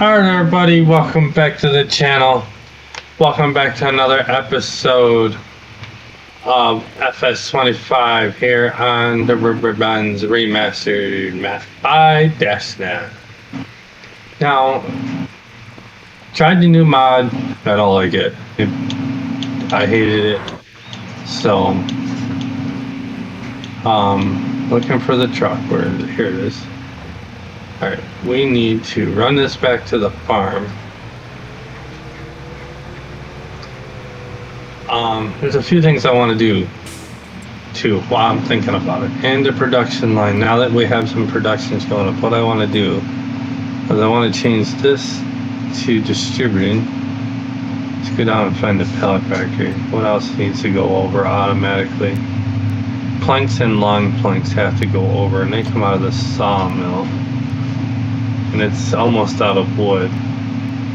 Alright everybody, welcome back to the channel. Welcome back to another episode of FS25 here on the Riverbends Remastered map by DashNet. Now, tried the new mod, I don't like it. I hated it. So, looking for the truck, where is it? Here it is. Alright, we need to run this back to the farm. There's a few things I want to do too while I'm thinking about it. And the production line, now that we have some productions going up, what I want to do is I want to change this to distributing. Let's go down and find the pellet factory. What else needs to go over automatically? Planks and long planks have to go over, and they come out of the sawmill. And it's almost out of wood,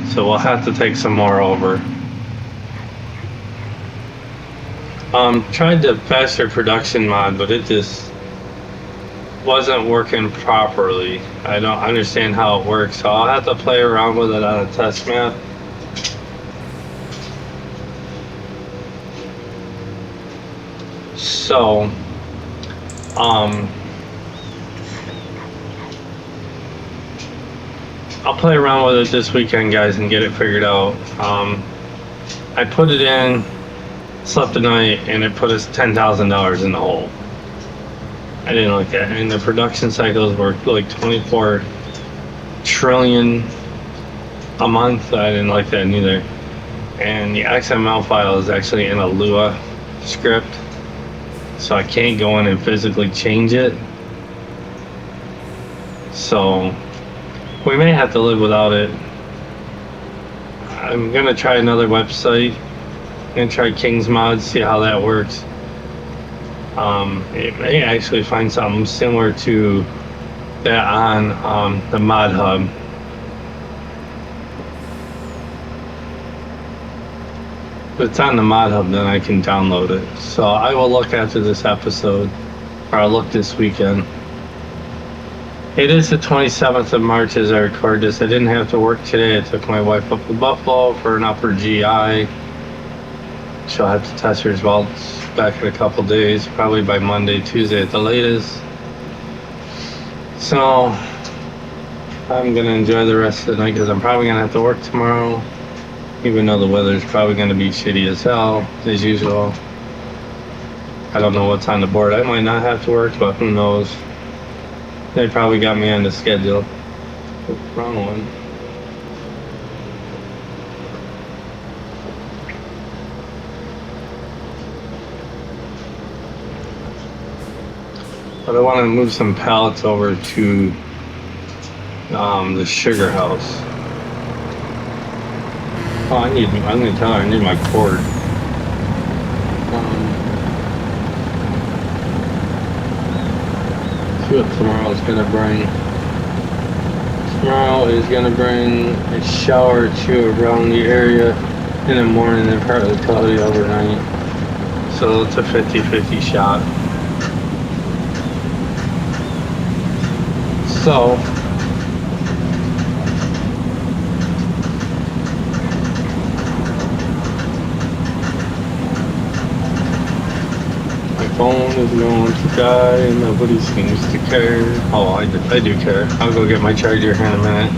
so we'll have to take some more over. Tried the faster production mod, but it just wasn't working properly. I don't understand how it works, so I'll have to play around with it on a test map. So, I'll play around with it this weekend, guys, and get it figured out. I put it in, slept the night, and it put us $10,000 in the hole. I didn't like that. And the production cycles were like 24 trillion a month. I didn't like that neither. And the XML file is actually in a Lua script, so I can't go in and physically change it. So we may have to live without it. I'm gonna try another website. I'm gonna try King's Mods, see how that works. It may actually find something similar to that on the Mod Hub. If it's on the Mod Hub, then I can download it. So I will look after this episode, or I'll look this weekend. It is the 27th of March as I record this. I didn't have to work today. I took my wife up to Buffalo for an upper GI. She'll have to test her results back in a couple days, probably by Monday, Tuesday at the latest. So I'm gonna enjoy the rest of the night because I'm probably gonna have to work tomorrow, even though the weather's probably gonna be shitty as hell, as usual. I don't know what's on the board. I might not have to work, but who knows. They probably got me on the schedule. Oops, wrong one. But I want to move some pallets over to the sugar house. Oh, I'm gonna tell her I need my cord. See what tomorrow's gonna bring. Tomorrow is gonna bring a shower or two around the area in the morning and partly cloudy overnight. So it's a 50-50 shot. So my phone is going to die and nobody seems to care. Oh, I do care. I'll go get my charger here in a minute.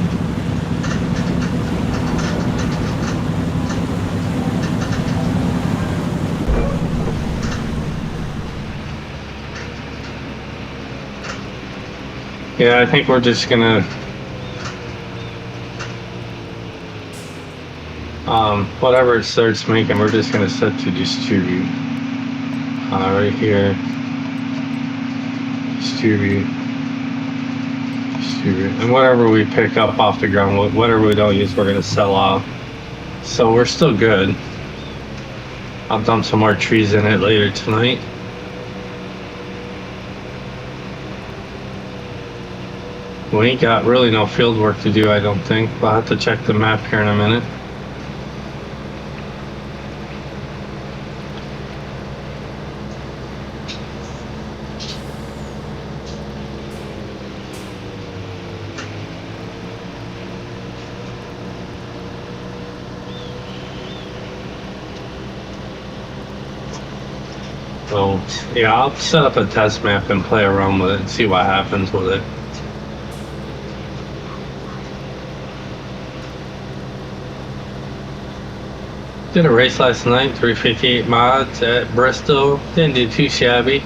Yeah, I think we're just gonna whatever it starts making, we're just gonna set to distribute. Right here. Distribute. And whatever we pick up off the ground, whatever we don't use, we're gonna sell off. So we're still good. I'll dump some more trees in it later tonight. We ain't got really no field work to do, I don't think. We'll have to check the map here in a minute. So, yeah, I'll set up a test map and play around with it and see what happens with it. Did a race last night, 358 mods at Bristol. Didn't do too shabby.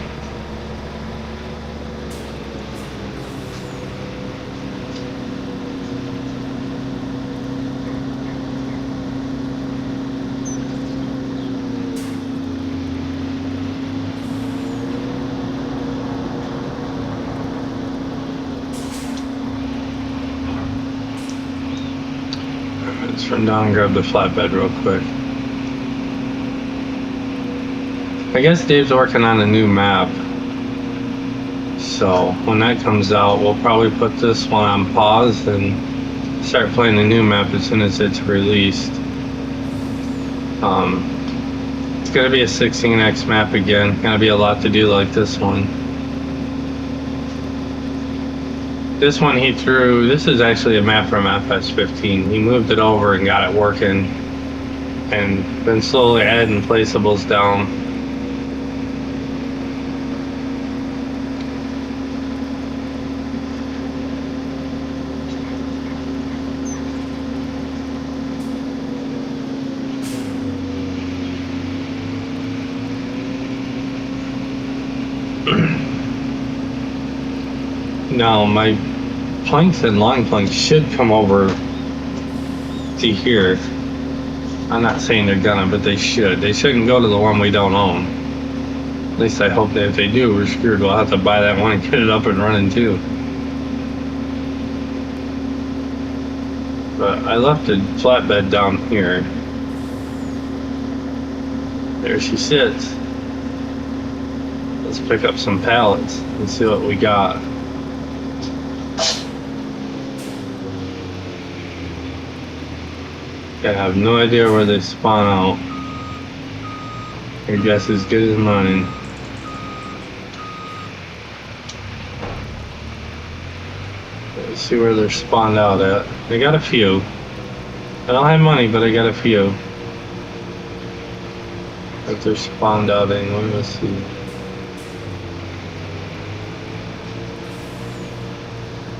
Let's run down and grab the flatbed real quick. I guess Dave's working on a new map. So when that comes out, we'll probably put this one on pause and start playing the new map as soon as it's released. It's gonna be a 16x map again. Gonna be a lot to do like this one. This one he threw, this is actually a map from FS15. He moved it over and got it working and been slowly adding placeables down. Now my planks and line planks should come over to here. I'm not saying they're gonna, but they should. They shouldn't go to the one we don't own. At least I hope that if they do, we're screwed. We'll have to buy that one and get it up and running too. But I left the flatbed down here. There she sits. Let's pick up some pallets and see what we got. I have no idea where they spawn out. Your guess is good as mine. Let's see where they're spawned out at. They got a few. I don't have money, but I got a few. If they're spawned out anyway, let's see.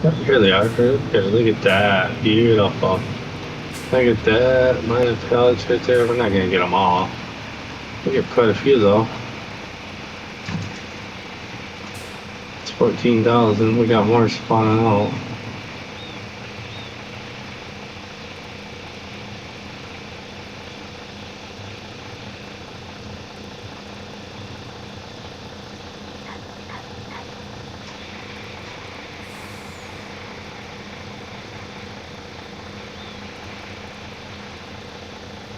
Yep, here they are. Here, look at that. Beautiful. Look at that, minus pallets right there. We're not gonna get them all. We get quite a few though. It's 14,000. We got more spawning out.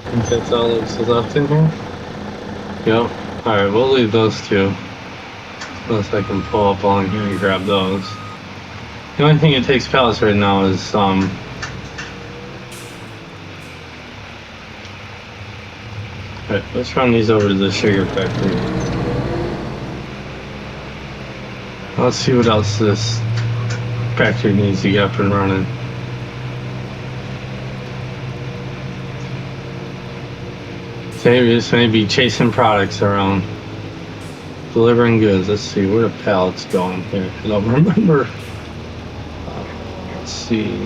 I think that's all that's left in here. Yep. Alright, we'll leave those two. Unless I can pull up on here and grab those. The only thing it takes pallets right now is Alright, let's run these over to the sugar factory. Let's see what else this factory needs to get up and running. This may be chasing products around, delivering goods. Let's see where the pallets going here. I don't remember. Let's see.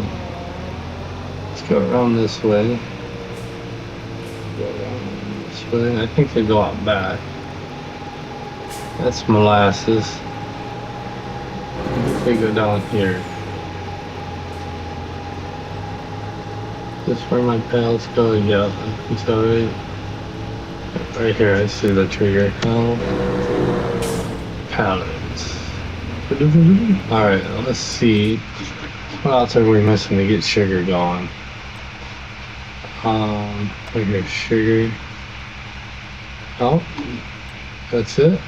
Let's go around this way. Go around this way. I think they go out back. That's molasses. I think they go down here. Is this where my pallets go? Yeah, it's alright. Right here, I see the trigger. Pallets. Alright, let's see. What else are we missing to get sugar going? Right here, sugar. Oh, that's it.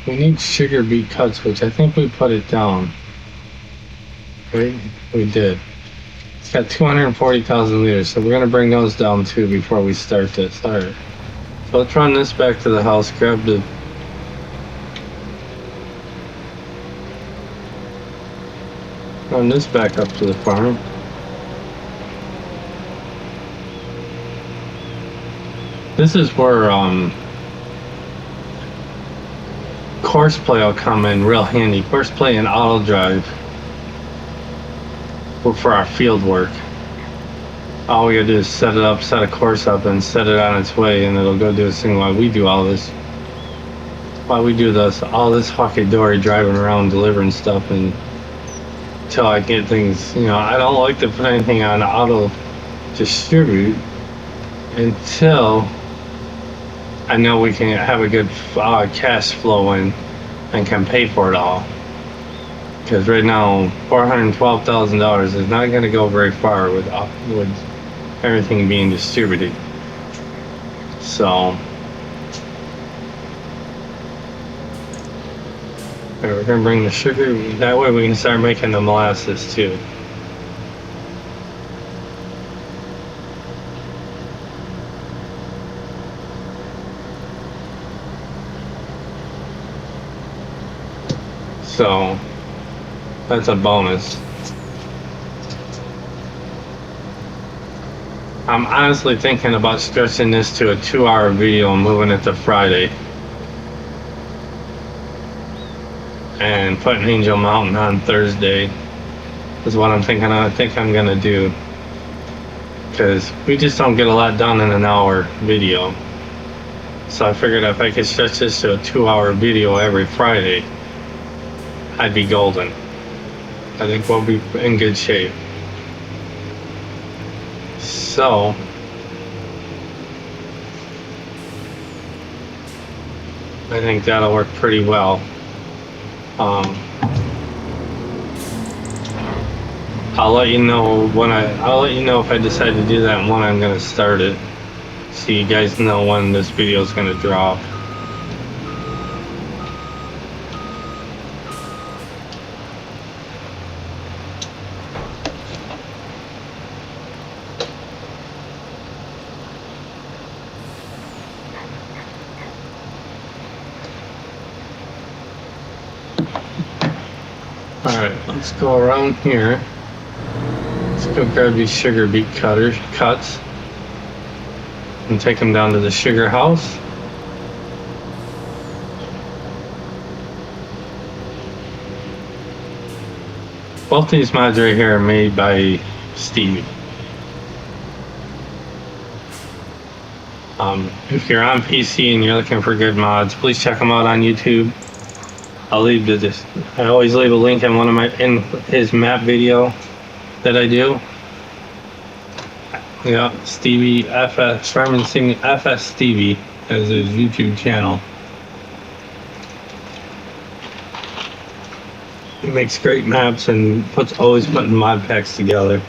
We need sugar beet cuts, which I think we put it down. Right? We did. It's got 240,000 liters, so we're gonna bring those down too before we start this. Alright. So let's run this back to the house, grab the run this back up to the farm. This is where Courseplay will come in real handy. Courseplay and auto drive for our field work. All we gotta do is set it up, set a course up, and set it on its way, and it'll go do its thing while we do all this. While we do this, all this hucky-dory driving around delivering stuff, and until I get things, you know, I don't like to put anything on auto distribute until I know we can have a good cash flow in and can pay for it all. Because right now, $412,000 is not going to go very far with everything being distributed. So we're going to bring the sugar. That way we can start making the molasses too. So that's a bonus. I'm honestly thinking about stretching this to a 2-hour video and moving it to Friday. And putting Angel Mountain on Thursday is what I'm thinking. I think I'm gonna do, because we just don't get a lot done in an hour video. So I figured if I could stretch this to a 2-hour video every Friday, I'd be golden. I think we'll be in good shape. So I think that'll work pretty well. I'll let you know when I'll let you know if I decide to do that and when I'm gonna start it, so you guys know when this video is gonna drop. Alright, let's go around here. Let's go grab these sugar beet cuts and take them down to the sugar house. Both these mods right here are made by Steve. If you're on PC and you're looking for good mods, please check them out on YouTube. I always leave a link in his map video that I do. Yeah, Stevie FS, Farming Sim FS Stevie as his YouTube channel. He makes great maps and always putting mod packs together.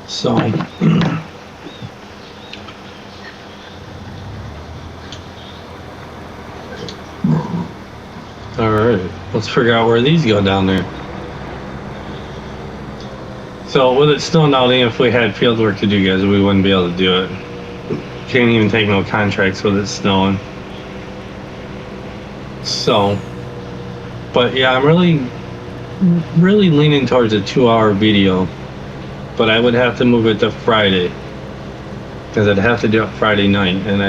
So, alright, let's figure out where these go down there. So, with it snowing out, if we had field work to do, guys, we wouldn't be able to do it. Can't even take no contracts with it snowing. So, but yeah, I'm really leaning towards a 2-hour video. But I would have to move it to Friday, because I'd have to do it Friday night, and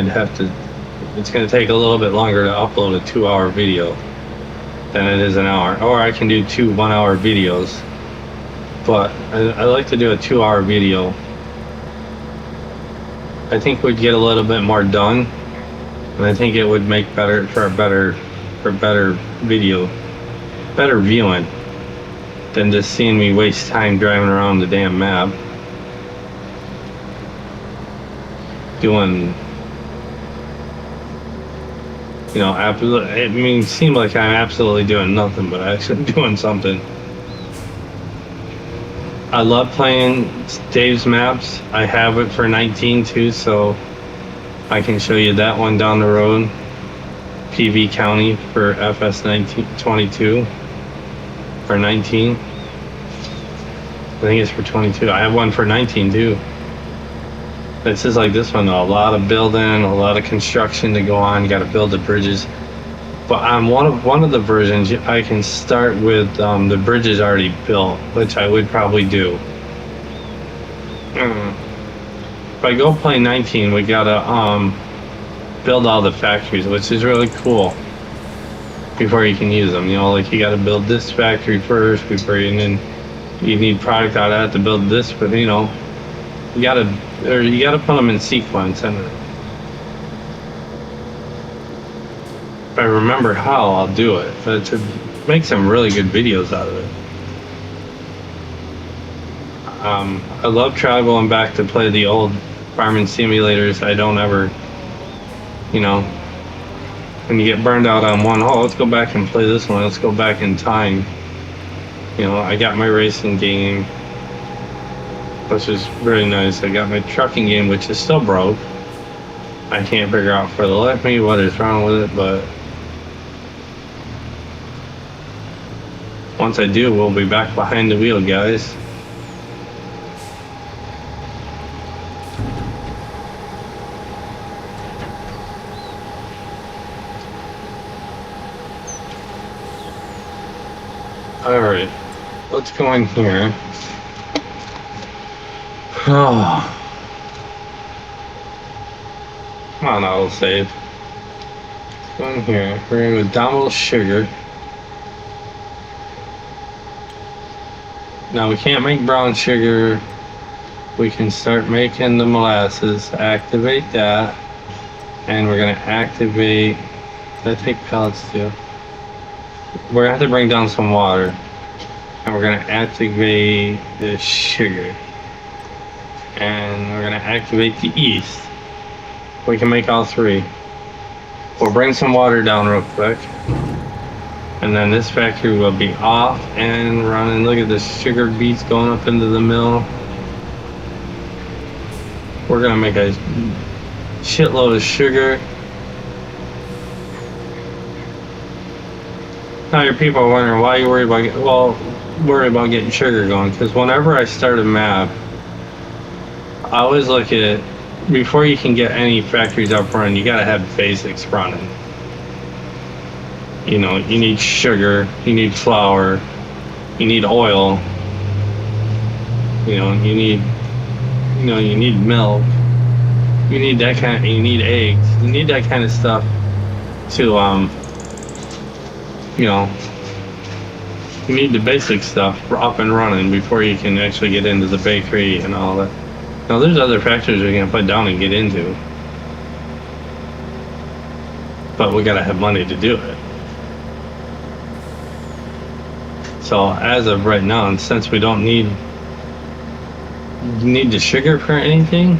it's going to take a little bit longer to upload a 2-hour video than it is an hour. Or I can do 2 1-hour videos, but I like to do a 2-hour video. I think we'd get a little bit more done, and I think it would make better video, better viewing, than just seeing me waste time driving around the damn map doing, you know, it seemed like I'm absolutely doing nothing, but actually doing something. I love playing Dave's maps. I have it for 19 too, so I can show you that one down the road. PV County for FS 22 for 19. I think it's for 22. I have one for 19 too. This is like this one though. A lot of building, a lot of construction to go on. You got to build the bridges. But on one of the versions, I can start with the bridges already built, which I would probably do. If I go play 19, we gotta build all the factories, which is really cool. Before you can use them, you know, like you gotta build this factory first before you, and then you need product out of that to build this. But you know, you gotta put them in sequence, and if I remember how, I'll do it. But to make some really good videos out of it. I love traveling back to play the old farming simulators. I don't ever, you know, when you get burned out on one, oh, let's go back and play this one. Let's go back in time. You know, I got my racing game, which is really nice. I got my trucking game, which is still broke. I can't figure out for the life of me what is wrong with it, but once I do, we'll be back behind the wheel, guys. Alright, let's go in here. Oh. Come on, auto save. Let's go in here. We're gonna go download sugar. Now we can't make brown sugar. We can start making the molasses. Activate that. And we're gonna activate, did I take pellets too? We're gonna have to bring down some water. And we're gonna activate the sugar. And we're gonna activate the yeast. We can make all three. We'll bring some water down real quick. And then this factory will be off and running. Look at the sugar beets going up into the mill. We're gonna make a shitload of sugar. Now your people are wondering why you worry about getting sugar going. Because whenever I start a map, I always look at it, before you can get any factories up running, you gotta have basics running. You know, you need sugar, you need flour, you need oil, you need milk, you need that you need eggs, you need that kind of stuff to you need the basic stuff up and running before you can actually get into the bakery and all that. Now there's other factories we can put down and get into, but we gotta have money to do it. So as of right now, and since we don't need the sugar for anything,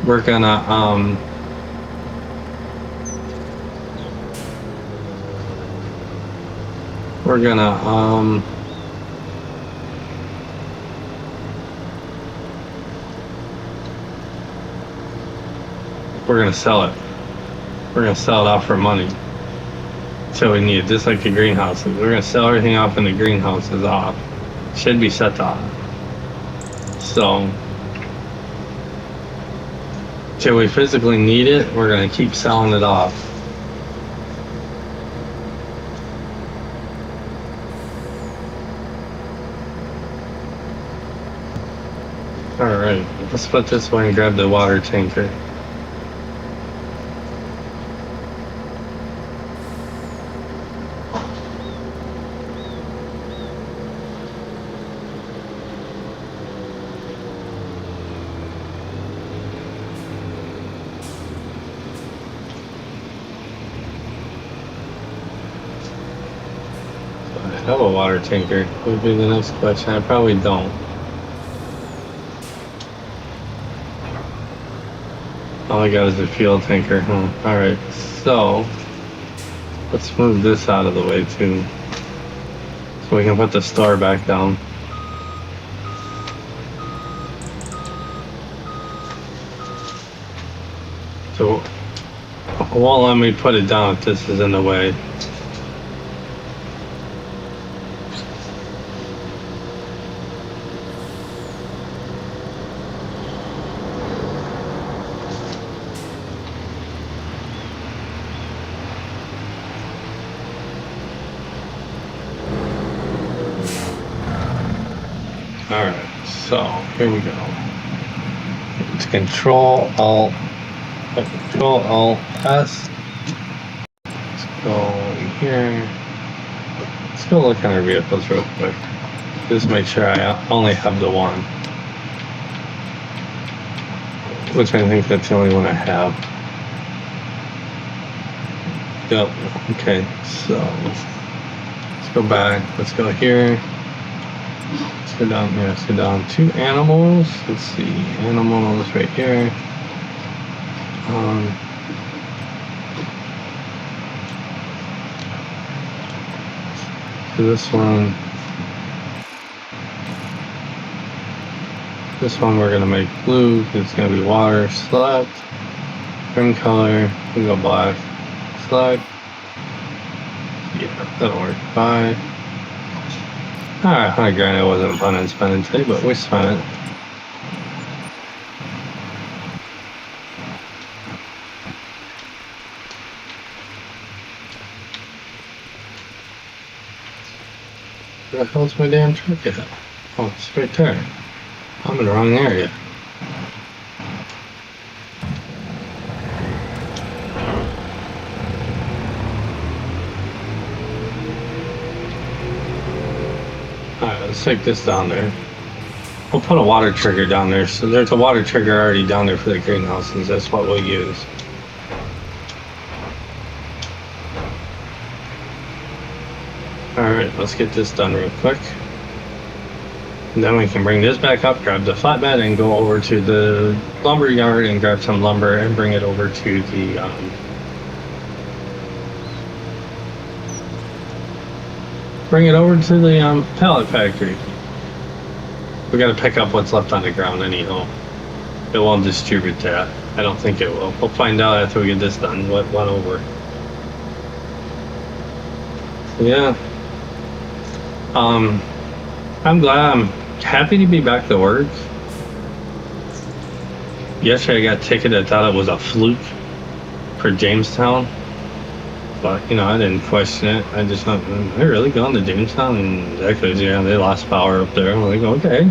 we're gonna sell it. We're gonna sell it off for money. So we need it, just like the greenhouses. We're gonna sell everything off in the greenhouses off. Should be set off. So till we physically need it, we're gonna keep selling it off. Alright, let's put this way and grab the water tanker. I have a water tanker, would be the next question. I probably don't. All I got is a fuel tanker. Alright, so let's move this out of the way too, so we can put the store back down. So it won't let me put it down if this is in the way. Alright, so here we go. It's Control Alt S. Let's go here. Let's go look at our vehicles real quick. Just make sure I only have the one. Which I think that's the only one I have. Yep, okay, so let's go back. Let's go here. Let's go down here. Let's go down to animals. Let's see, animals right here. So this one we're gonna make blue. It's gonna be water. Select trim color. We go black. Select. Yeah, that'll work fine. Alright, $100,000 I wasn't planning on spending today, but we spent it. Where the hell's my damn truck at? Oh, it's right there. I'm in the wrong area. Alright, let's take this down there. We'll put a water trigger down there. So there's a water trigger already down there for the greenhouses. That's what we'll use. Alright, let's get this done real quick. And then we can bring this back up, grab the flatbed, and go over to the lumber yard and grab some lumber and bring it over to the pallet factory. We gotta pick up what's left on the ground anyhow. It won't distribute that. I don't think it will. We'll find out after we get this done what went over. Yeah. I'm happy to be back to work. Yesterday I got ticketed. I thought it was a fluke for Jamestown. But, I didn't question it. I just thought, they're really going to Jamestown? And actually, yeah, they lost power up there. I'm like, okay.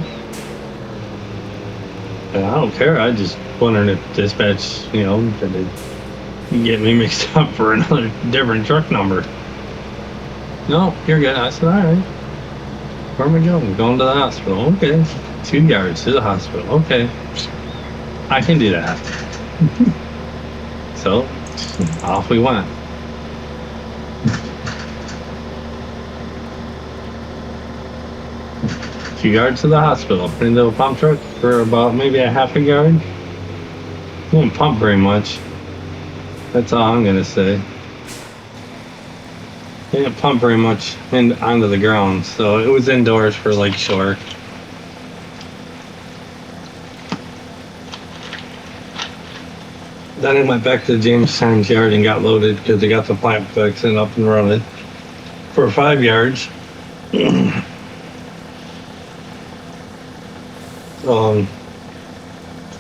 And I don't care. I just wondering if dispatch, did they get me mixed up for another different truck number? No, you're good. I said, all right. Where am I going? I'm going to the hospital. Okay. 2 yards to the hospital. Okay. I can do that. So, off we went. A 2 yards to the hospital. Put into a pump truck for about maybe a half a yard. Didn't pump very much. That's all I'm gonna say. Didn't pump very much onto the ground, so it was indoors for Lakeshore. Then I went back to Jamestown's yard and got loaded because they got the plant fixed and up and running for 5 yards.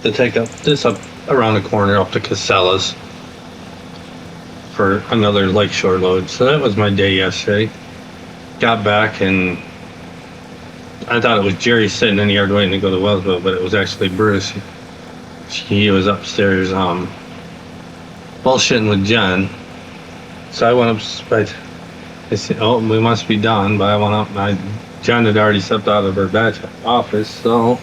To take up around the corner up to Casella's for another Lakeshore load. So that was my day yesterday. Got back and I thought it was Jerry sitting in the yard waiting to go to Wellsville, but it was actually Bruce. He was upstairs bullshitting with Jen. So I went up, I said, oh, we must be done, but I went up and Jen had already stepped out of her batch office, so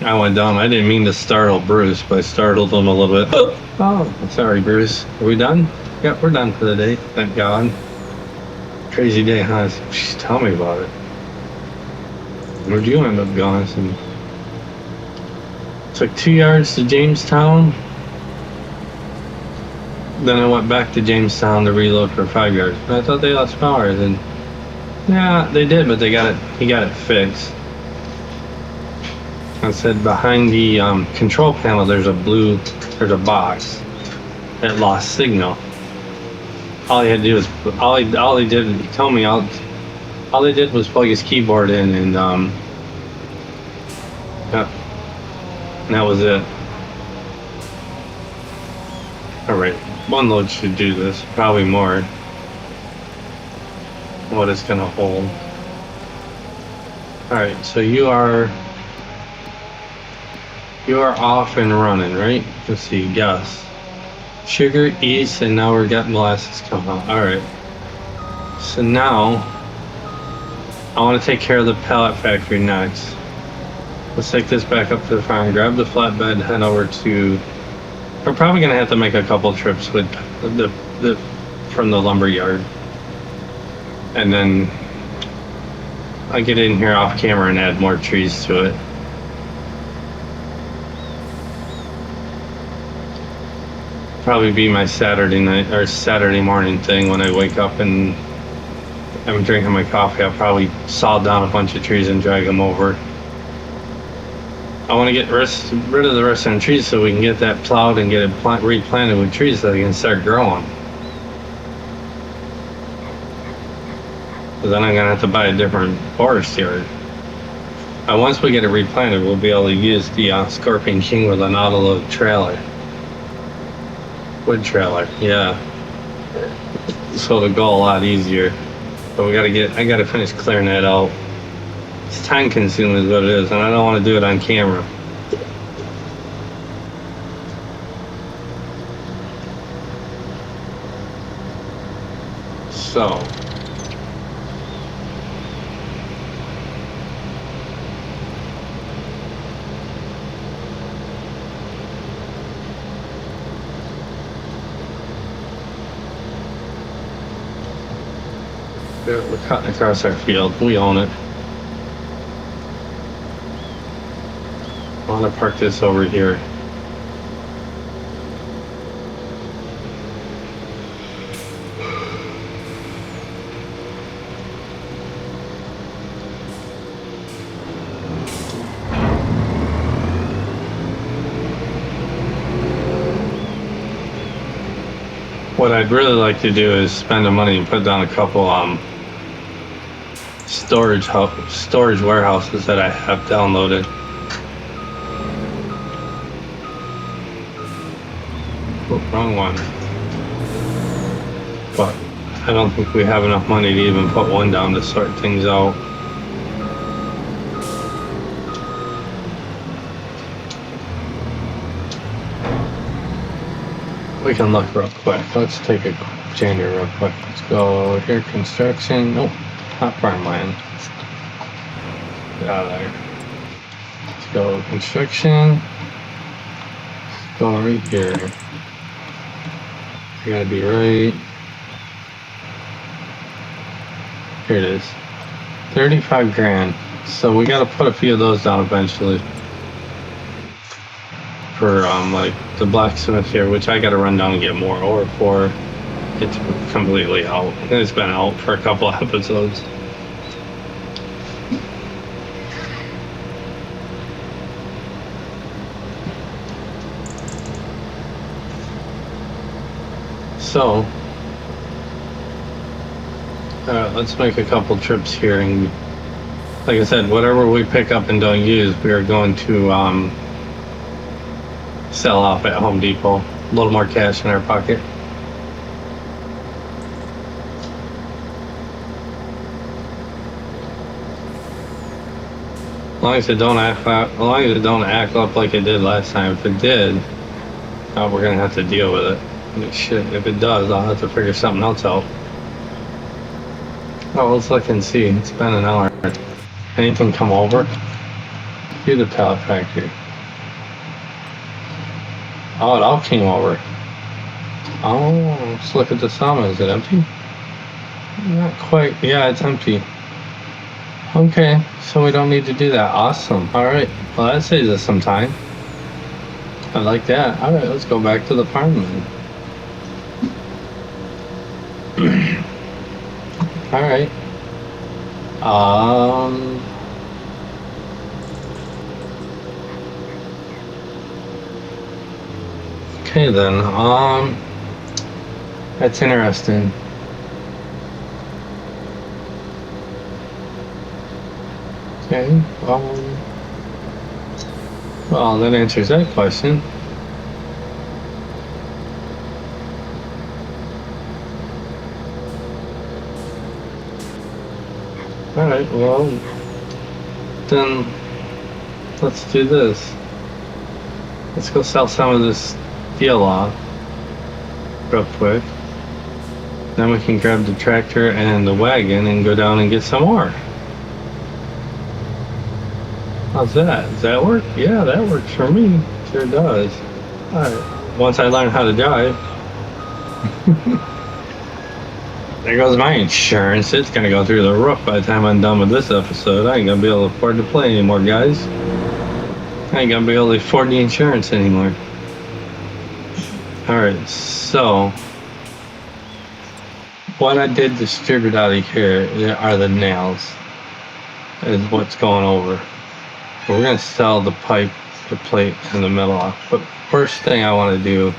I went down. I didn't mean to startle Bruce, but I startled him a little bit. Oh, sorry, Bruce. Are we done? Yep, we're done for the day. Thank God. Crazy day, huh? Just tell me about it. Where'd you end up going? And took 2 yards to Jamestown. Then I went back to Jamestown to reload for 5 yards. And I thought they lost power. Then, yeah, they did, but he got it fixed. I said behind the control panel there's a box that lost signal. All he had to do was he told me all they did was plug his keyboard in and that was it. All right. One load should do this, probably more. What it's gonna hold. Alright, so you are off and running, right? Let's see, yes. Sugar, east, and now we're getting molasses coming out. Alright. So now I want to take care of the pallet factory next. Let's take this back up to the farm, grab the flatbed, head over to... We're probably going to have to make a couple trips with the from the lumber yard. And then I'll get in here off camera and add more trees to it. Probably be my Saturday night or Saturday morning thing when I wake up and I'm drinking my coffee. I'll probably saw down a bunch of trees and drag them over. I want to get rid of the rest of the trees so we can get that plowed and get it replanted with trees so they can start growing. But then I'm going to have to buy a different forest yard. Once we get it replanted, we'll be able to use the Scorpion King with an auto-load trailer. Wood trailer, yeah. So it'll go a lot easier. But I gotta finish clearing that out. It's time consuming is what it is, and I don't want to do it on camera. So. We're cutting across our field. We own it. I want to park this over here. What I'd really like to do is spend the money and put down a couple storage warehouses that I have downloaded. Oh, wrong one. But I don't think we have enough money to even put one down to sort things out. We can look real quick. Let's take a gander real quick. Let's go here, construction. Nope, not farmland. Get out of there. Let's go construction. Let's go right here. I gotta be right. Here it is. 35 grand. So we gotta put a few of those down eventually. For like the blacksmith here, which I gotta run down and get more ore for. It's completely out. It's been out for a couple episodes. So let's make a couple trips here, and like I said, whatever we pick up and don't use, we are going to sell off at Home Depot. A little more cash in our pocket. As long as it don't act up like it did last time. If it did, we're gonna have to deal with it. Shit, if it does, I'll have to figure something else out. Oh, let's look and see. It's been an hour. Anything come over? Do the pallet factory. Oh, it all came over. Oh, let's look at the sawmill. Is it empty? Not quite. Yeah, it's empty. Okay, so we don't need to do that. Awesome. Alright, well that saves us some time. I like that. Alright, let's go back to the farm then. Alright. Okay then, that's interesting. Okay, well that answers that question. well, then let's do this. Let's go sell some of this steel off real quick. Then we can grab the tractor and the wagon and go down and get some more. How's that? Does that work? Yeah, that works for me. Sure does. Alright. Once I learn how to drive. There goes my insurance. It's gonna go through the roof by the time I'm done with this episode. I ain't gonna be able to afford to play anymore, guys. I ain't gonna be able to afford the insurance anymore. Alright, so what I did distribute out of here are the nails. Is what's going over. We're gonna sell the pipe, the plate, and the metal off. But first thing I want to do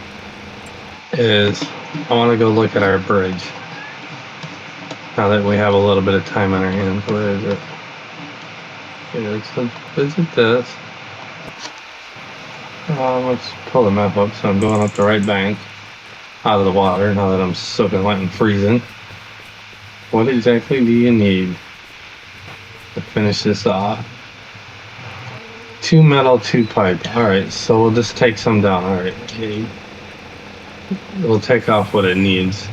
is I want to go look at our bridge. Now that we have a little bit of time on our hands, where is it? Here, let's visit this. Let's pull the map up so I'm going up the right bank out of the water now that I'm soaking wet and freezing. What exactly do you need to finish this off? 2 metal, 2 pipe. Alright, so we'll just take some down. Alright, okay. We'll take off what it needs.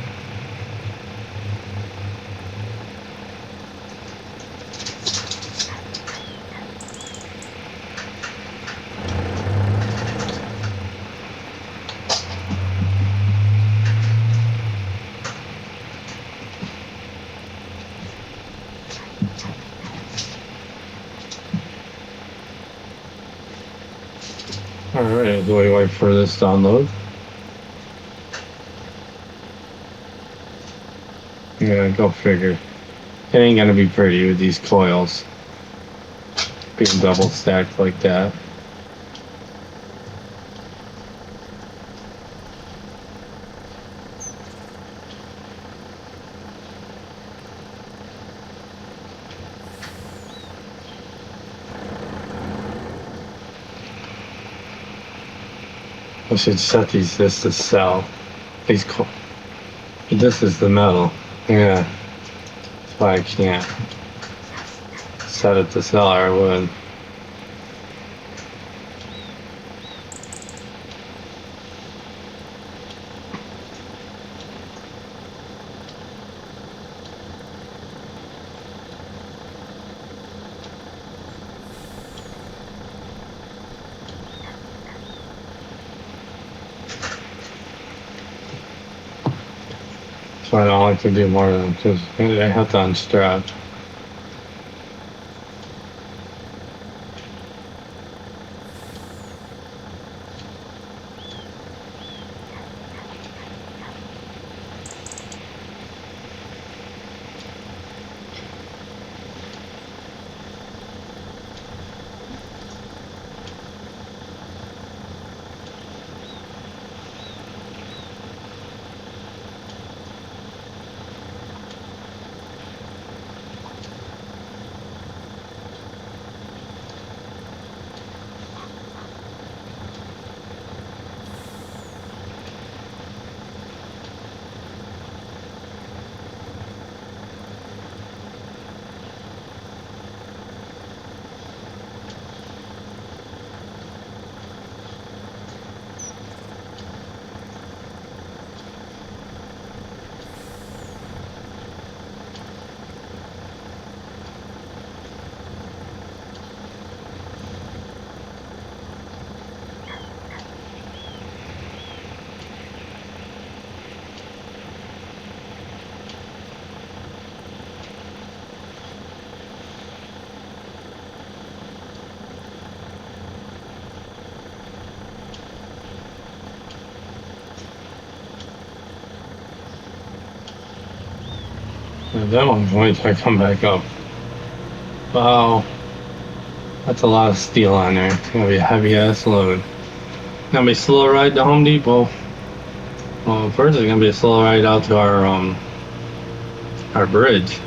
Alright, do we wait for this to unload? Yeah, go figure. It ain't gonna be pretty with these coils being double stacked like that. I should set this to sell. This is the metal. Yeah. That's why I can't set it to sell, or I would. So I don't like to do more than just, I have to unstrap. At that one point, I come back up. Wow. That's a lot of steel on there. It's gonna be a heavy ass load. Gonna be a slow ride to Home Depot. Well, first it's gonna be a slow ride out to our bridge.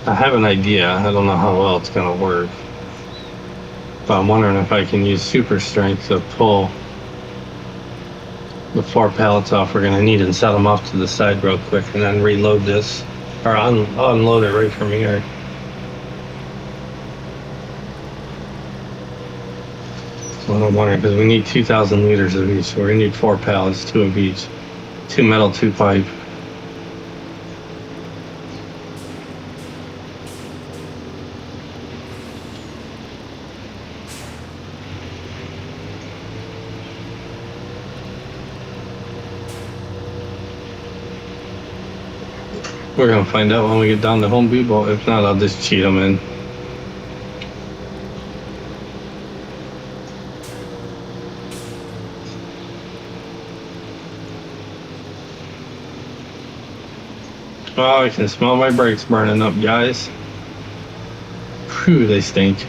I have an idea. I don't know how well it's gonna work. But I'm wondering if I can use super strength to pull the 4 pallets off we're gonna need and set them off to the side real quick and then reload this, or unload it right from here. So I'm wondering, because we need 2,000 liters of each, so we're gonna need 4 pallets, 2 of each, 2 metal, 2 pipe. We're gonna find out when we get down to Home Depot. If not, I'll just cheat them in. Oh, I can smell my brakes burning up, guys. Phew, they stink.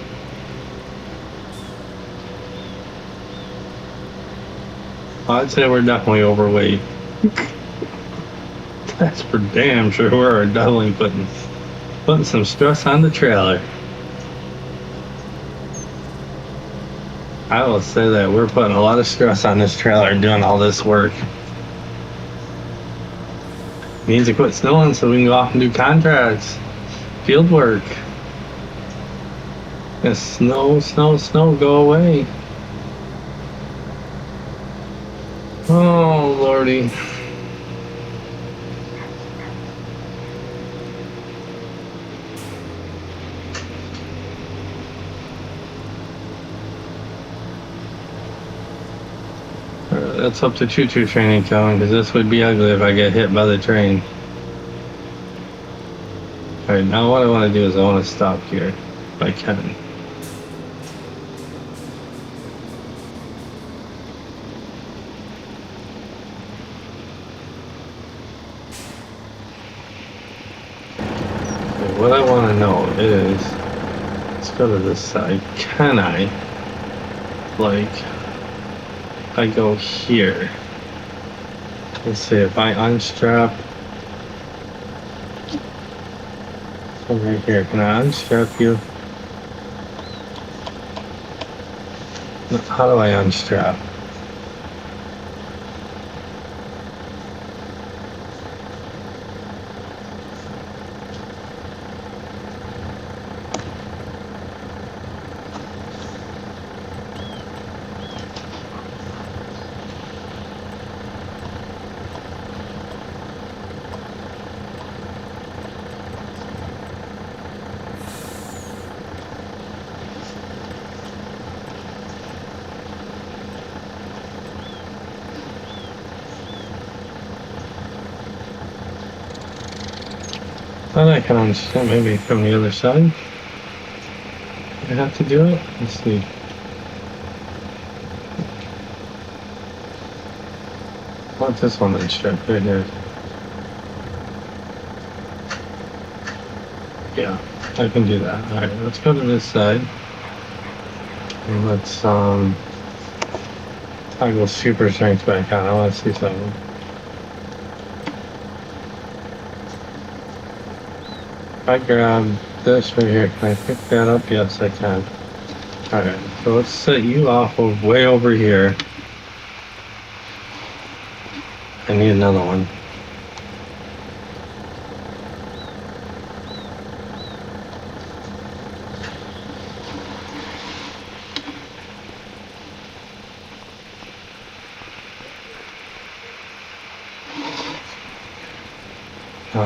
I'd say we're definitely overweight. That's for damn sure. We're definitely putting some stress on the trailer. I will say that we're putting a lot of stress on this trailer doing all this work. Needs to quit snowing so we can go off and do contracts, field work. And snow, go away. Oh, Lordy. That's up to choo-choo training coming, because this would be ugly if I get hit by the train. Alright, now what I want to do is I want to stop here, if I can. Okay, what I want to know is, let's go to this side. Can I, like, I go here. Let's see if I unstrap from right here. Can I unstrap you? No, how do I unstrap? Thought I can understand maybe from the other side. I have to do it? Let's see. I want this one unstrapped right here. Yeah, I can do that. Alright, let's go to this side. And let's toggle super strength back on. I want to see something. If I grab this right here, can I pick that up? Yes, I can. Alright, so let's set you off of way over here. I need another one.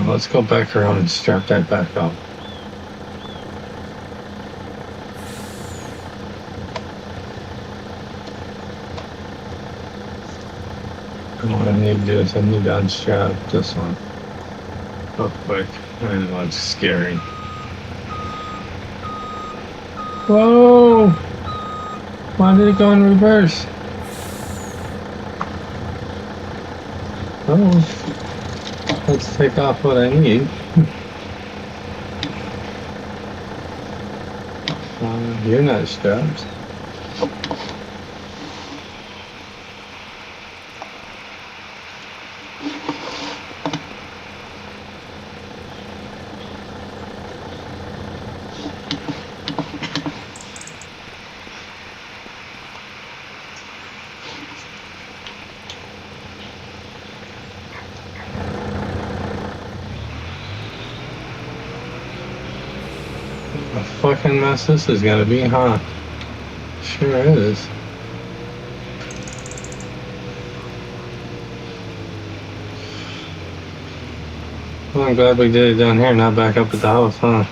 Let's go back around and strap that back up. And what I need to do is I need to unstrap this one real quick. I know it's scary. Whoa! Why did it go in reverse? Oh. Let's take off what I need. You're not strapped. fucking mess this is gonna be, huh? Sure is. Well, I'm glad we did it down here, not back up at the house, huh?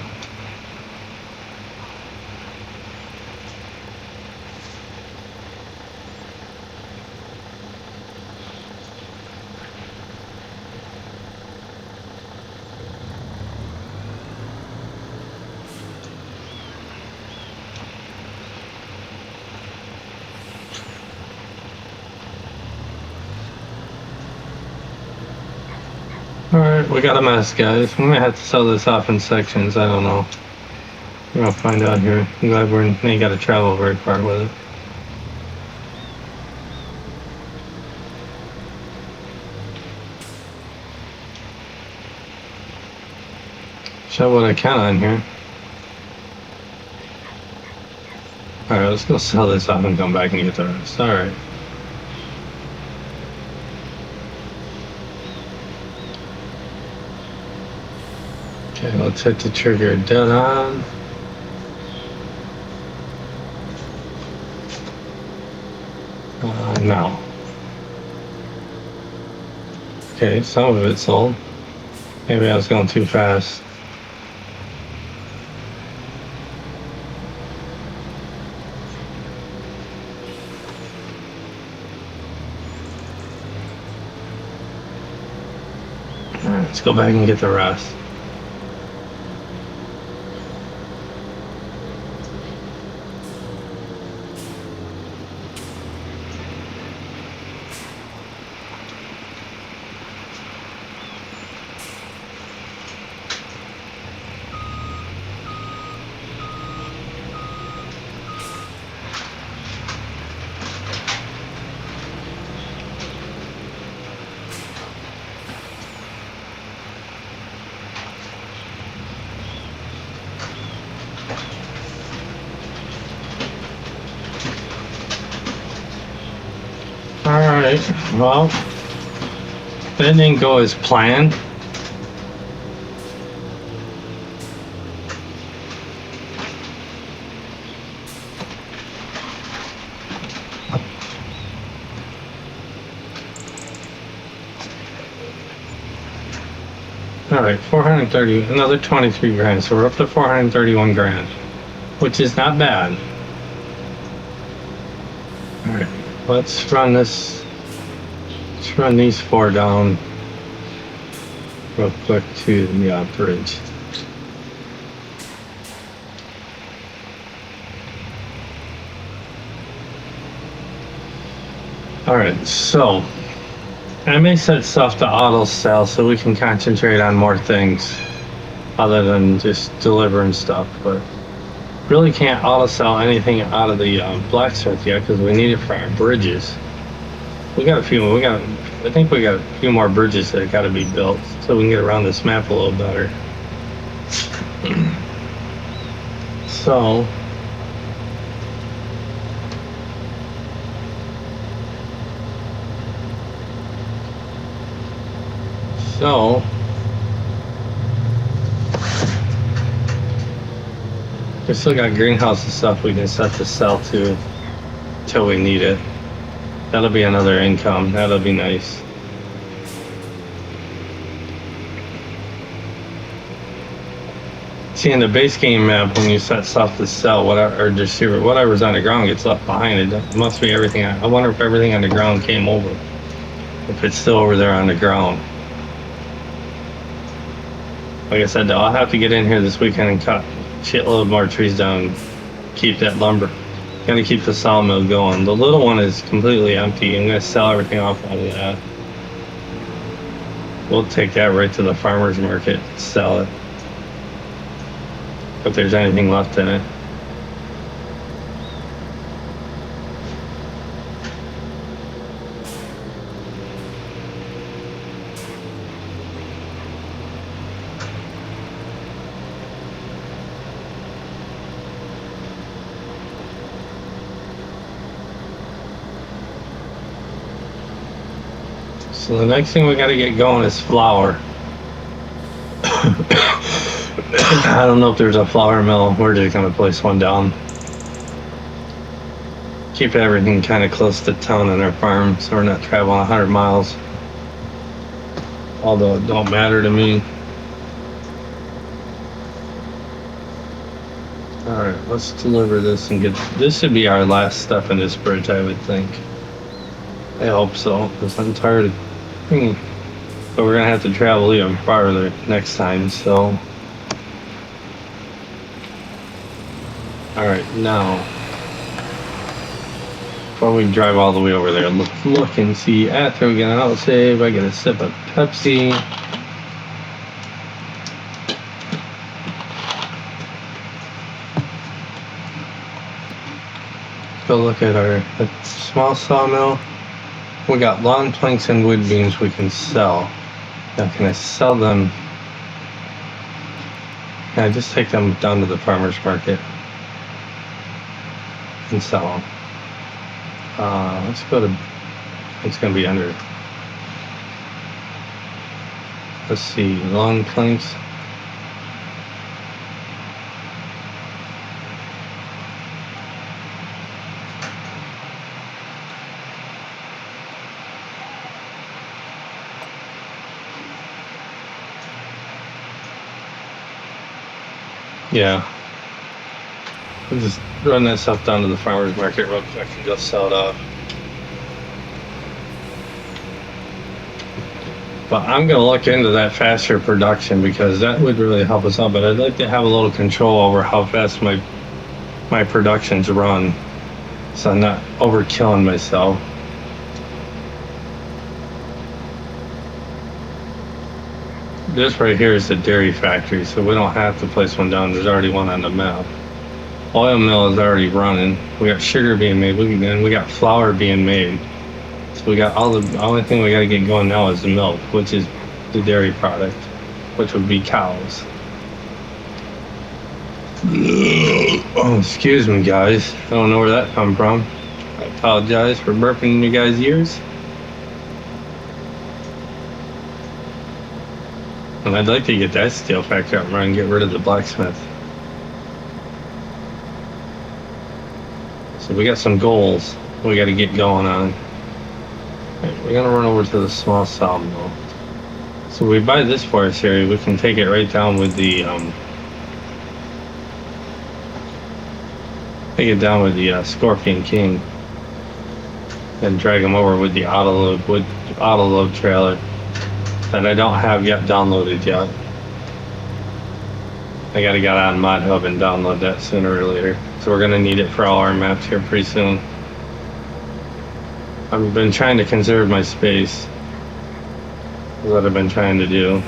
Alright, we got a mess, guys. We might have to sell this off in sections, I don't know. We're gonna find out here. I'm glad we ain't gotta travel very far with it. Show what I can on here. Alright, let's go sell this off and come back and get the rest. Alright. Okay, let's hit the trigger dead on. No. Okay, some of it sold. Maybe I was going too fast. Alright, let's go back and get the rest. Alright, well, that didn't go as planned. Alright, 430, another 23 grand, so we're up to 431 grand, which is not bad. Alright, let's run this, let's run these four down real quick to the bridge. Alright, so I may set stuff to auto sell so we can concentrate on more things other than just delivering stuff, but really can't auto sell anything out of the blacksmith yet because we need it for our bridges. I think we got a few more bridges that got to be built so we can get around this map a little better. So we still got greenhouse and stuff we can set to sell to till we need it. That'll be another income. That'll be nice. See, in the base game map, when you set stuff to sell, whatever, or distribute, whatever's on the ground gets left behind. It must be everything. I wonder if everything on the ground came over. If it's still over there on the ground. Like I said, though, I'll have to get in here this weekend and cut a shitload more trees down. Keep that lumber. Gotta keep the sawmill going. The little one is completely empty. I'm gonna sell everything off out of that. We'll take that right to the farmer's market, sell it. If there's anything left in it. So the next thing we got to get going is flour. I don't know if there's a flour mill. We're just gonna place one down. Keep everything kind of close to town and our farm, so we're not traveling 100 miles. Although it don't matter to me. All right, let's deliver this and get. This should be our last step in this bridge, I would think. I hope so, because I'm tired of. But we're gonna have to travel even farther next time. So. All right, now. Before we drive all the way over there, look and see. After we get an autosave, I get a sip of Pepsi. Go look at our small sawmill. We got lawn planks and wood beams we can sell. Now, can I sell them? Can I just take them down to the farmer's market and sell them? Let's go to. It's gonna be under. Let's see, lawn planks. Yeah. We'll just run that stuff down to the farmer's market real quick and go sell it off. But I'm going to look into that faster production because that would really help us out. But I'd like to have a little control over how fast my productions run, so I'm not overkilling myself. This right here is the dairy factory, so we don't have to place one down. There's already one on the map. Oil mill is already running. We got sugar being made. We got flour being made. So we got the only thing we got to get going now is the milk, which is the dairy product, which would be cows. Oh, excuse me, guys. I don't know where that come from. I apologize for burping in you guys' ears. And I'd like to get that steel factory up and running and get rid of the blacksmith. So we got some goals we got to get going on. Right, we're gonna run over to the small sawmill. So we buy this forest area, we can take it right down with the Scorpion King, and drag them over with the auto load trailer that I don't have yet downloaded yet. I gotta get on ModHub and download that sooner or later. So we're gonna need it for all our maps here pretty soon. I've been trying to conserve my space. That's what I've been trying to do.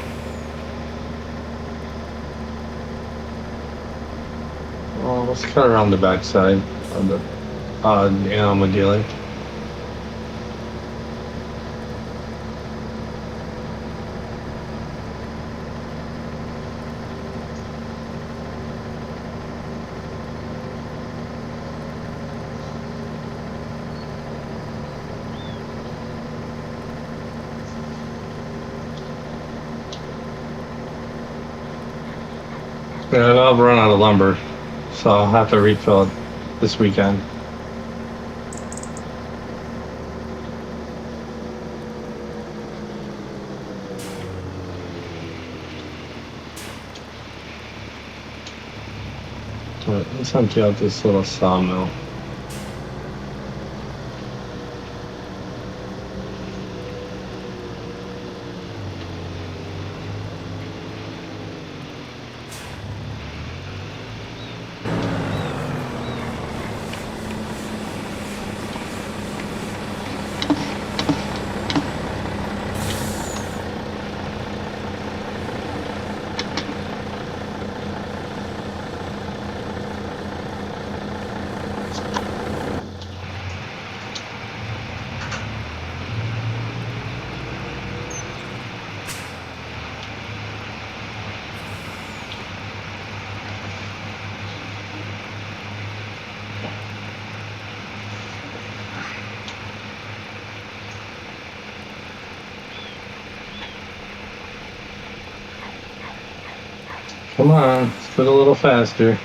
Well, let's cut around the backside of the animal dealer. Yeah, I'll run out of lumber, so I'll have to refill it this weekend. But let's empty out this little sawmill. Come on, let's put a little faster.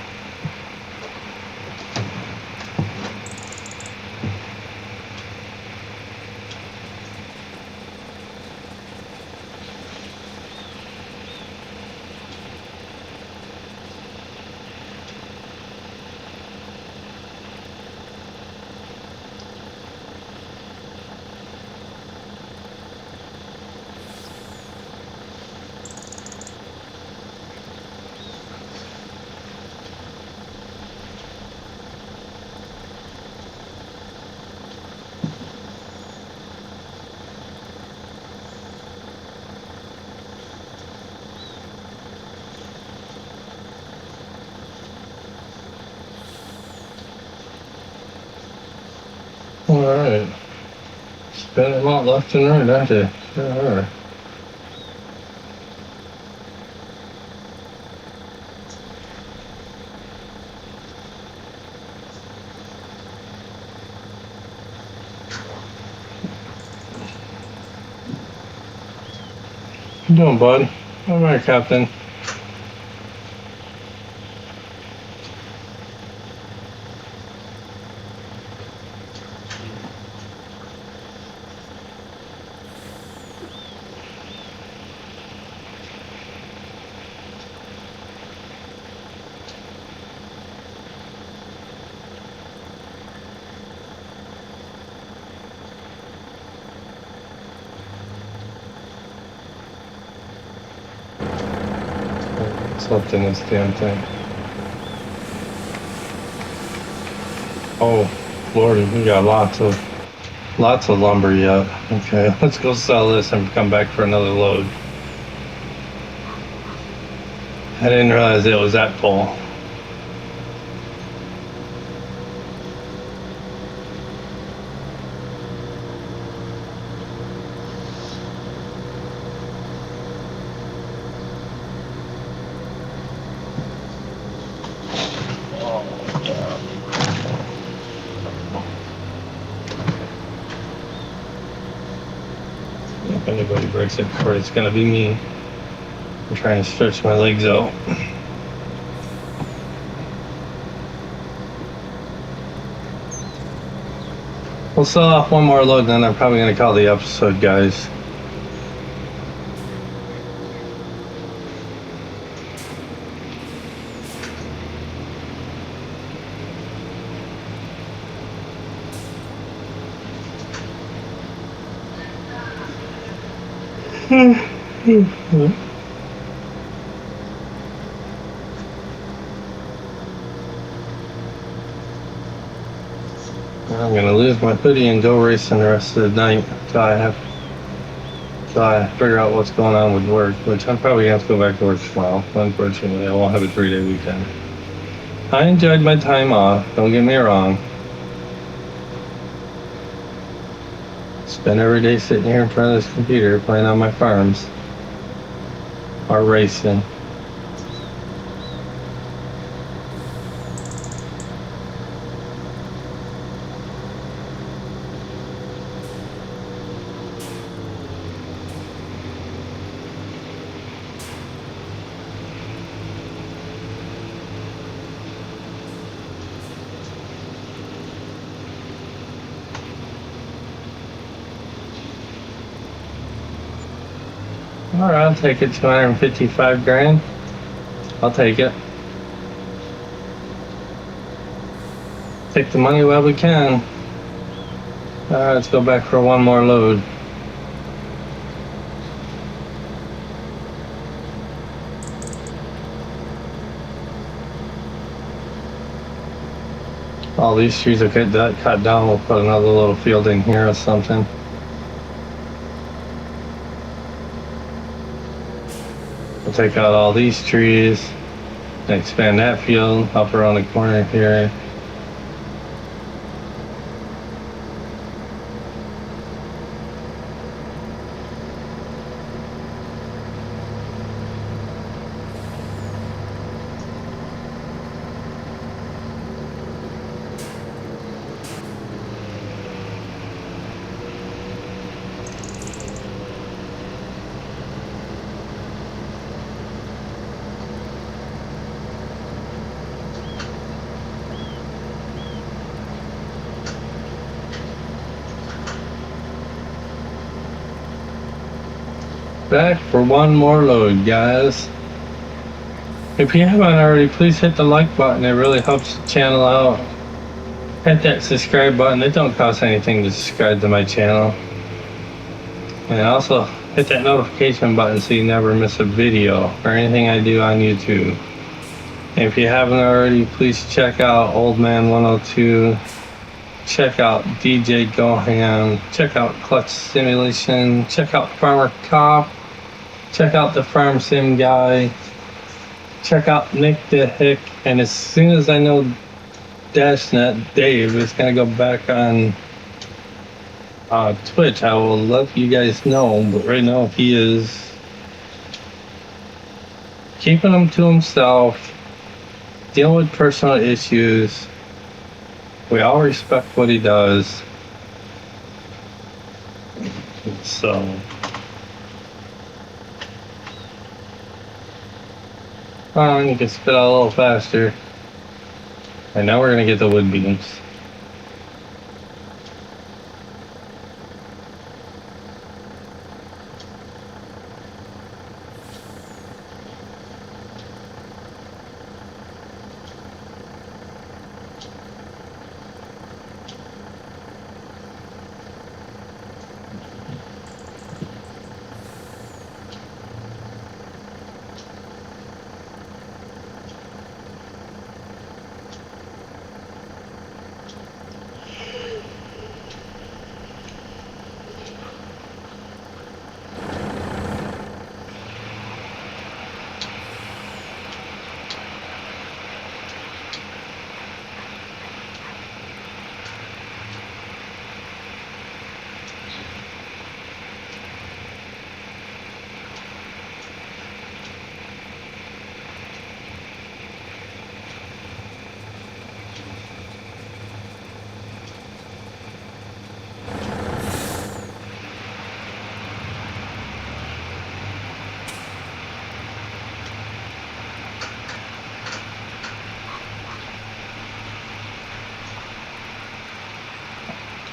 Alright. Spin them out left and right, aren't they? Sure are. What you doing, bud? All right, Captain. Slept in this damn thing. Oh, Lordy, we got lots of lumber yet. Okay, let's go sell this and come back for another load. I didn't realize it was that full. If anybody breaks it before, it's gonna be me. I'm trying to stretch my legs out. We'll sell off one more load, and then I'm probably gonna call the episode, guys. I'm gonna lose my hoodie and go racing the rest of the night until I figure out what's going on with work, which I'm probably gonna have to go back to work tomorrow. Unfortunately, I won't have a 3-day weekend. I enjoyed my time off, don't get me wrong. Spend every day sitting here in front of this computer playing on my farms or racing. All right, I'll take it. 255 grand. I'll take it. Take the money while we can. All right, let's go back for one more load. All these trees are cut down. We'll put another little field in here or something. We'll take out all these trees and expand that field up around the corner here. Back for one more load, guys. If you haven't already, please hit the like button. It really helps the channel out. Hit that subscribe button. It don't cost anything to subscribe to my channel. And also hit that notification button so you never miss a video or anything I do on YouTube. And if you haven't already, please check out Old Man 102. Check out DJ Goham. Check out Clutch Simulation. Check out Farmer Cop. Check out the Farm Sim Guy. Check out Nick the Hick. And as soon as I know DashNet Dave is going to go back on Twitch, I will let you guys know. But right now he is keeping him to himself, dealing with personal issues. We all respect what he does. So you can spit out a little faster. And now we're gonna get the wood beams.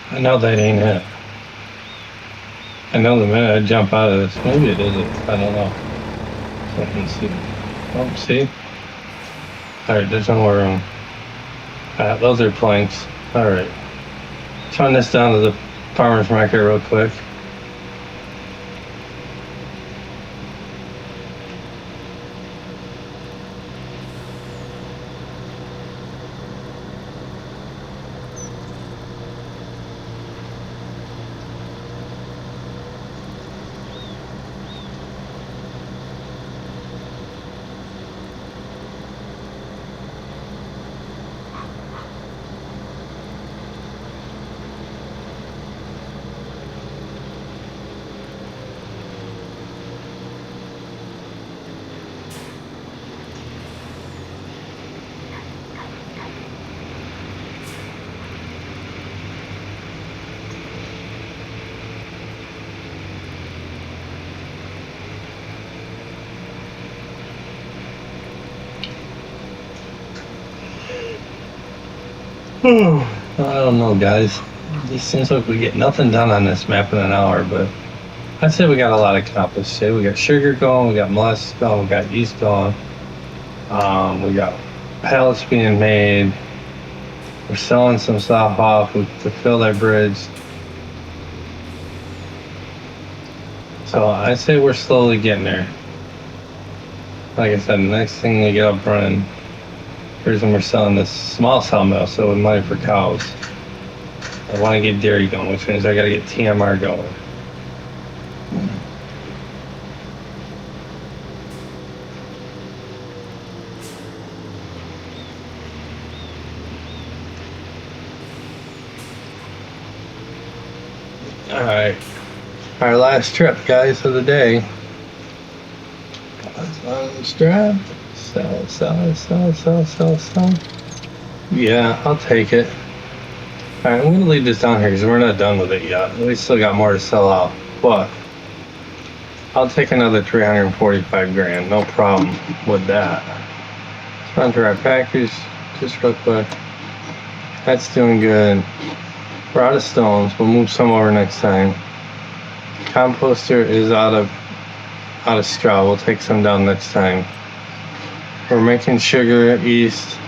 I know that ain't it. I know the minute I jump out of this, maybe it isn't. I don't know. So I can see. Oh, see? Alright, there's no more room. Those are planks. Alright. Turn this down to the farmer's market real quick. I don't know, guys. It seems like we get nothing done on this map in an hour, but I'd say we got a lot accomplished today. We got sugar going, we got molasses going, we got yeast going, we got pallets being made. We're selling some soft off to fill that bridge. So I'd say we're slowly getting there. Like I said, the next thing we get up running, here's when we're selling this small sawmill, so with money for cows. I want to get dairy going, which means I got to get TMR going. Alright, our last trip, guys, of the day. Let's on the strap. Sell. Yeah, I'll take it. Alright, I'm gonna leave this down here because we're not done with it yet. We still got more to sell out, but I'll take another 345 grand, no problem with that. Let's run through our package just real quick. That's doing good. We're out of stones. We'll move some over next time. Composter is out of out of straw. We'll take some down next time. We're making sugar east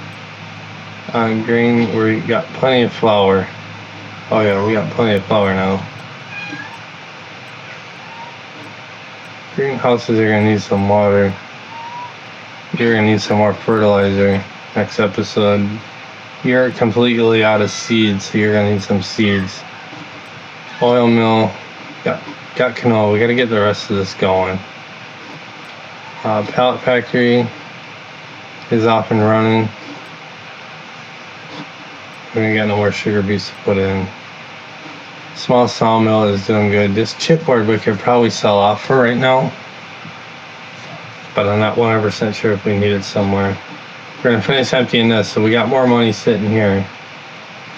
on green. We got plenty of flour. Oh yeah, we got plenty of flour now. Greenhouses are gonna need some water. You're gonna need some more fertilizer next episode. You're completely out of seeds, so you're gonna need some seeds. Oil mill, got canola. We gotta get the rest of this going. Pallet factory is off and running. We ain't got no more sugar beets to put in. Small sawmill is doing good. This chipboard we could probably sell off for right now, but I'm not 100% sure if we need it somewhere. We're gonna finish emptying this, so we got more money sitting here.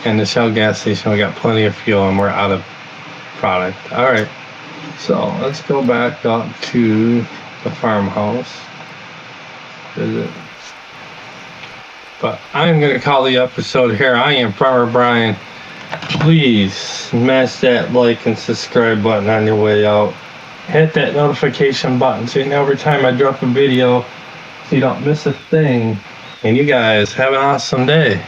And the Shell gas station, we got plenty of fuel, and we're out of product. All right, so let's go back up to the farmhouse. Visit. But I'm gonna call the episode here. I am Farmer Brian. Please smash that like and subscribe button on your way out. Hit that notification button so you know every time I drop a video, so you don't miss a thing. And you guys have an awesome day.